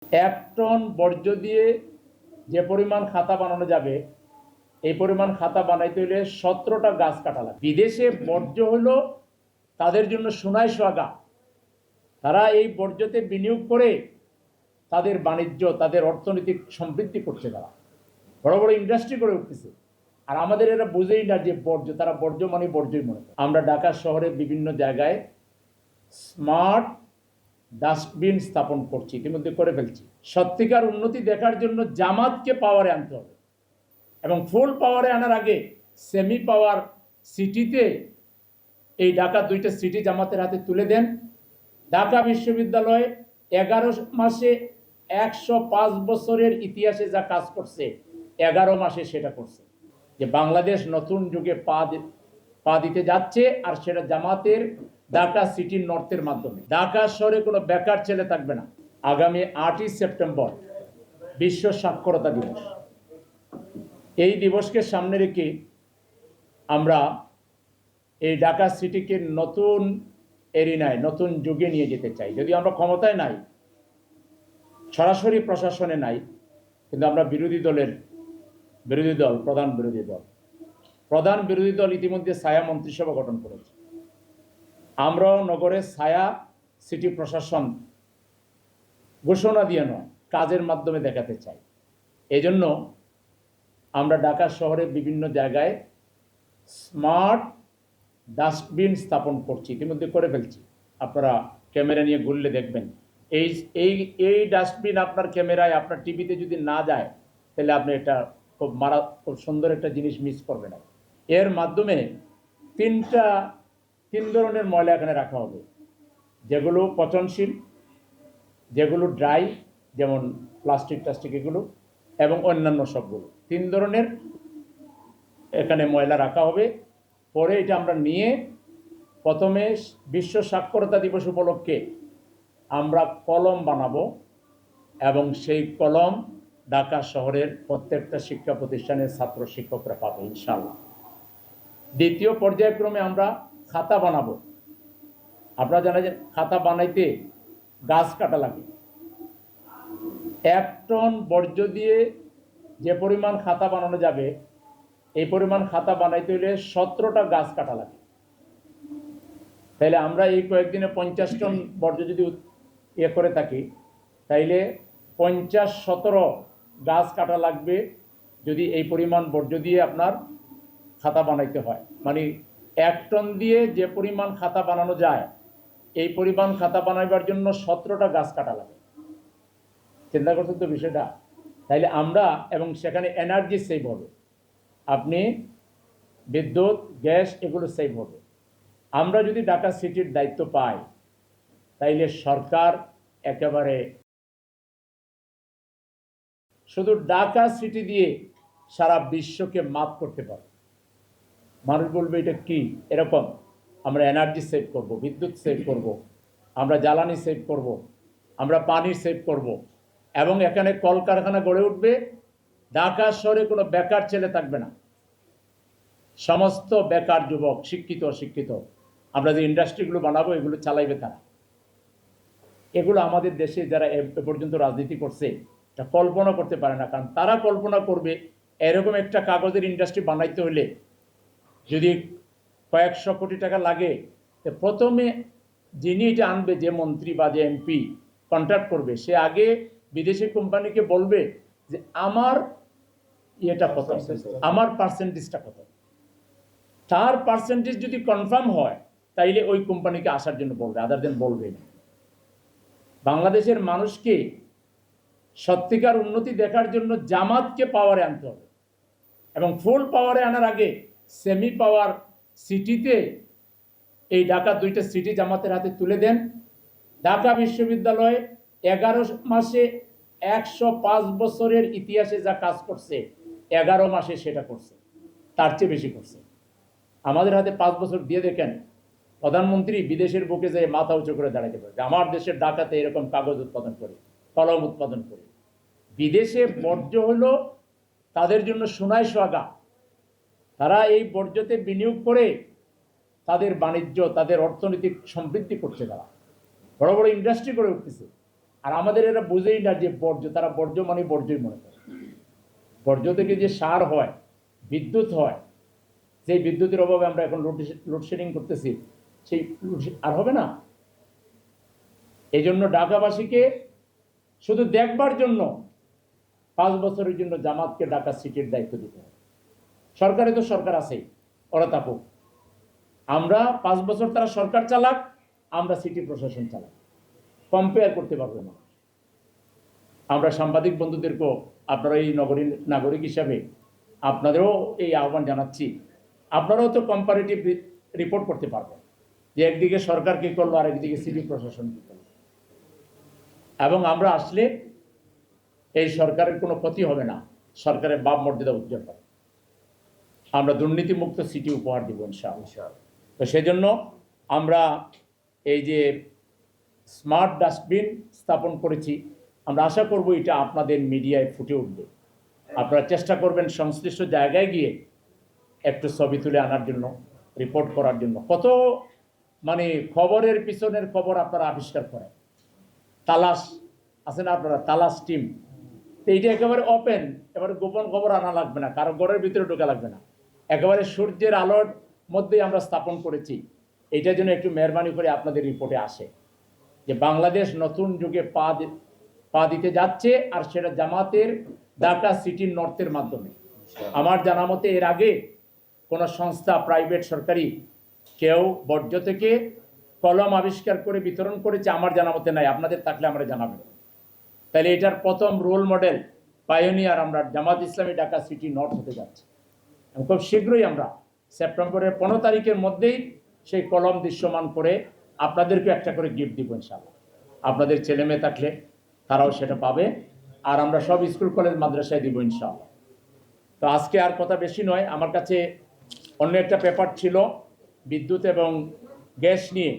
এক টন বর্জ্য দিয়ে যে পরিমাণ খাতা বানানো যাবে, এই পরিমাণ খাতা বানাইতে হলে 17টা গাছ কাটা লাগে। বিদেশে বর্জ্য হলো তাদের জন্য সোনায় সোহাগা। তারা এই বর্জ্যতে বিনিয়োগ করে তাদের বাণিজ্য, তাদের অর্থনৈতিক সমৃদ্ধি করছে। তারা বড় বড় ইন্ডাস্ট্রি করে উঠতেছে। আর আমাদের এরা বুঝেই না যে বর্জ্য, তারা বর্জ্য মানে বর্জ্যই মনে করে। আমরা ঢাকা শহরে বিভিন্ন জায়গায় স্মার্ট ডাস্টবিন স্থাপন করছি, ইতিমধ্যে করে ফেলছি। সত্যিকার উন্নতি দেখার জন্য জামাতকে পাওয়ারে আনতে হবে এবং ফুল পাওয়ারে আনার আগে সেমি পাওয়ার সিটিতে এই ঢাকা 2টা সিটি জামাতের হাতে তুলে দেন। ঢাকা বিশ্ববিদ্যালয়ে 11 মাসে 105 বছরের ইতিহাসে যা কাজ করছে 11 মাসে সেটা করছে। যে বাংলাদেশ নতুন যুগে পা দিতে যাচ্ছে, আর সেটা জামাতের ঢাকা সিটি নর্থের মাধ্যমে। ঢাকা শহরে কোনো বেকার ছেলে থাকবে না। আগামী 8ই সেপ্টেম্বর বিশ্ব সাক্ষরতা দিবস। এই দিবসকে সামনে রেখে আমরা এই ঢাকা সিটিকে নতুন এরিনায়, নতুন যুগে নিয়ে যেতে চাই। যদি আমরা ক্ষমতায় নাই, সরাসরি প্রশাসনে নাই, কিন্তু আমরা বিরোধী দল, প্রধান বিরোধী দল ইতিমধ্যে ছায়া মন্ত্রিসভা গঠন করেছে। আমরাও নগরে ছায়া সিটি প্রশাসন ঘোষণা দিয়ে নয়, কাজের মাধ্যমে দেখাতে চাই। এজন্য আমরা ঢাকা শহরে বিভিন্ন জায়গায় স্মার্ট ডাস্টবিন স্থাপন করছি, ইতিমধ্যে করে ফেলছি। আপনারা ক্যামেরা নিয়ে ঘুরলে দেখবেন। এই ডাস্টবিন আপনার ক্যামেরায়, আপনার টিভিতে যদি না যায়, তাহলে আপনি এটা খুব সুন্দর একটা জিনিস মিস করবেন। এর মাধ্যমে তিন ধরনের ময়লা এখানে রাখা হবে, যেগুলো পচনশীল, যেগুলো ড্রাই, যেমন প্লাস্টিক এগুলো, এবং অন্যান্য সবগুলো। 3 ধরনের এখানে ময়লা রাখা হবে। পরে এটা আমরা নিয়ে প্রথমে বিশ্ব সাক্ষরতা দিবস উপলক্ষে আমরা কলম বানাবো, এবং সেই কলম ঢাকা শহরের প্রত্যেকটা শিক্ষা প্রতিষ্ঠানের ছাত্র শিক্ষকরা পাবে ইনশাআল্লাহ। দ্বিতীয় পর্যায়ক্রমে আমরা খাতা বানাবো। আপনারা জানেন যে খাতা বানাইতে গাছ কাটা লাগে। 1 টন বর্জ্য দিয়ে যে পরিমাণ খাতা বানানো যাবে, এই পরিমাণ খাতা বানাইতে হলে 17টা গাছ কাটা লাগে। তাইলে আমরা এই কয়েকদিনে 50 টন বর্জ্য যদি করে থাকি, তাইলে 50-17 গাছ কাটা লাগবে যদি এই পরিমাণ বর্জ্য দিয়ে আপনার খাতা বানাইতে হয়। মানে 1 টন দিয়ে যে পরিমাণ খাতা বানানো যায়, এই পরিমাণ খাতা বানাইবার জন্য 17টা গাছ কাটা লাগে। চিন্তা করছেন তো বিষয়টা? তাইলে আমরা, এবং সেখানে এনার্জি সেভ হবে, আপনি বিদ্যুৎ, গ্যাস এগুলো সেভ হবে। আমরা যদি ঢাকা সিটির দায়িত্ব পাই, তাইলে সরকার একেবারে শুধু ঢাকা সিটি দিয়ে সারা বিশ্বকে মাপ করতে পারে। মানুষ বলবে এটা কি এরকম। আমরা এনার্জি সেভ করব, বিদ্যুৎ সেভ করব, আমরা জ্বালানি সেভ করব, আমরা পানি সেভ করব, এবং এখানে কলকারখানা গড়ে উঠবে। ঢাকা শহরে কোনো বেকার ছেলে থাকবে না। সমস্ত বেকার যুবক, শিক্ষিত অশিক্ষিত, আমরা যে ইন্ডাস্ট্রিগুলো বানাবো এগুলো চালাইবে তারা। এগুলো আমাদের দেশে যারা এ পর্যন্ত রাজনীতি করছে এটা কল্পনা করতে পারে না। কারণ তারা কল্পনা করবে এরকম একটা কাগজের ইন্ডাস্ট্রি বানাইতে হলে যদি কয়েকশো কোটি টাকা লাগে, প্রথমে যিনি এটা আনবে, যে মন্ত্রী বা যে এমপি কন্ট্রাক্ট করবে, সে আগে বিদেশি কোম্পানিকে বলবে যে আমার ইয়েটা কত, আমার পার্সেন্টেজটা কত। তার পার্সেন্টেজ যদি কনফার্ম হয়, তাইলে ওই কোম্পানিকে আসার জন্য বলবে, আদার দেন বলবে না। বাংলাদেশের মানুষকে সত্যিকার উন্নতি দেখার জন্য জামাতকে পাওয়ারে আনতে হবে এবং ফুল পাওয়ারে আনার আগে সেমি পাওয়ার সিটিতে এই ঢাকা 2টা সিটি জামাতের হাতে তুলে দেন। ঢাকা বিশ্ববিদ্যালয়ে 11 মাসে 105 বছরের ইতিহাসে যা কাজ করছে 11 মাসে সেটা করছে, তার চেয়ে বেশি করছে। আমাদের হাতে 5 বছর দিয়ে দেখেন, প্রধানমন্ত্রী বিদেশের বুকে যেয়ে মাথা উঁচু করে দাঁড়াতে পারে যে আমার দেশের ঢাকাতে এরকম কাগজ উৎপাদন করে, কলম উৎপাদন করে। বিদেশে বর্জ্য হলো তাদের জন্য সোনায় সোহাগা। তারা এই বর্জ্যতে বিনিয়োগ করে তাদের বাণিজ্য, তাদের অর্থনৈতিক সমৃদ্ধি করছে। তারা বড় বড় ইন্ডাস্ট্রি করে উঠতেছে। আর আমাদের এরা বুঝেই না যে বর্জ্য, তারা বর্জ্য মানে বর্জ্যই মনে করে। বর্জ্য থেকে যে সার হয়, বিদ্যুৎ হয়, সেই বিদ্যুতের অভাবে আমরা এখন লোডশেডিং করতেছি, সেই আর হবে না। এই জন্য ঢাকাবাসীকে শুধু দেখবার জন্য 5 বছরের জন্য জামাতকে ঢাকা সিটির দায়িত্ব দিতে হবে। সরকারে তো সরকার আছেই, ওরা থাকুক। আমরা 5 বছর তারা সরকার চালাক, আমরা সিটি প্রশাসন চালাক, কম্পেয়ার করতে পারবো না। আমরা সাংবাদিক বন্ধুদেরকেও, আপনারা এই নগরীর নাগরিক হিসাবে আপনাদেরও এই আহ্বান জানাচ্ছি, আপনারাও তো কম্পারেটিভ রিপোর্ট করতে পারবেন যে একদিকে সরকার কি করলো আর একদিকে সিটি প্রশাসন কি করলো। এবং আমরা আসলে এই সরকারের কোনো ক্ষতি হবে না, সরকারের ভাব মর্যাদা উজ্জ্বল হবে। আমরা দুর্নীতিমুক্ত সিটি উপহার দিব ইনশাআল্লাহ। তো সেজন্য আমরা এই যে স্মার্ট ডাস্টবিন স্থাপন করেছি, আমরা আশা করব এটা আপনাদের মিডিয়ায় ফুটে উঠবে। আপনারা চেষ্টা করবেন সংশ্লিষ্ট জায়গায় গিয়ে একটু ছবি তুলে আনার জন্য, রিপোর্ট করার জন্য। কত মানে খবরের পিছনের খবর আপনারা আবিষ্কার করেন, তালাশ আছে না আপনারা, তালাশ টিম। তো এইটা একেবারে ওপেন, এবারে গোপন খবর আনা লাগবে না, কারো ঘরের ভিতরে ঢোকা লাগবে না, একেবারে সূর্যের আলোর মধ্যেই আমরা স্থাপন করেছি। এইটার জন্য একটু মেহরবানি করে আপনাদের রিপোর্টে আসে যে বাংলাদেশ নতুন যুগে পা দিতে যাচ্ছে, আর সেটা জামাতের ঢাকা সিটির নর্থের মাধ্যমে। আমার জানা মতে এর আগে কোনো সংস্থা, প্রাইভেট সরকারি কেউ বর্জ্য থেকে কলম আবিষ্কার করে বিতরণ করেছে আমার জানা মতে নাই। আপনাদের থাকলে আমরা জানাবেন। তাহলে এটার প্রথম রোল মডেল, পায়োনিয়ার আমরা জামাত ইসলামী ঢাকা সিটি নর্থ হতে যাচ্ছে। খুব শীঘ্রই আমরা সেপ্টেম্বরের 15 তারিখের মধ্যেই সেই কলম দৃশ্যমান করে আপনাদেরকে একটা করে গিফট দিব ইনশাআল্লাহ। আপনাদের ছেলে মেয়ে থাকলে তারাও সেটা পাবে, আর আমরা সব স্কুল কলেজ মাদ্রাসায় দিব ইনশাআল্লাহ। তো আজকে আর কথা বেশি নয়, আমার কাছে অন্য একটা পেপার ছিল বিদ্যুৎ এবং গ্যাস নিয়ে।